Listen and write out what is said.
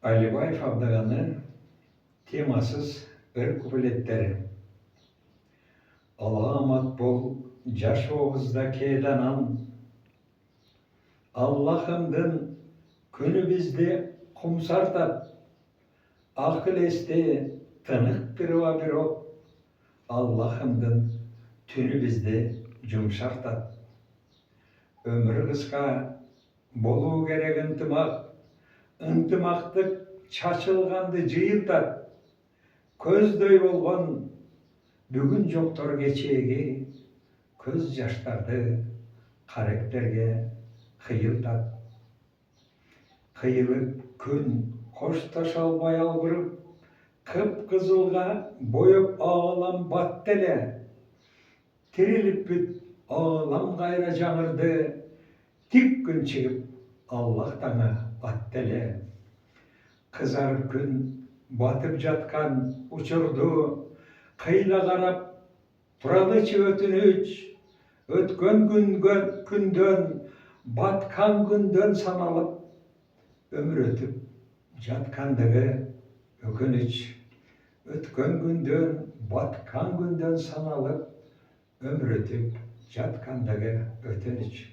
Alibayev Abdağan'ın temasız ır kupletleri. Alamat bol jaş oğuzda kedanan, Allah'ımdın günü bizde kumsartat, akıl este tınık bir o, Allah'ımdın tünü bizde cumşartat. Ömrü kıska bolu gerek ıntımaktık çaçılgandı jıyıltat. Көздөй болған бүгін жоқтар кечеге, көз жаштарды қаректерге қиылтат. Қиылып күн қошташа албай албырып, қып-қызылға бойып ağlam баттеле. Тіріліп бүт ağlam қайра жаңырды, тик күн шығып Аллах таңа аттеле. Қызарып күн батып жатқан ұшырды, қиыла қарап тұралычы өтініш, өткен күнден, батқан күнден саналып, өмір өтіп жатқандығы өкініш. Өткен күнден, батқан күнден саналып, өмір өтіп жатқандығы өтініш.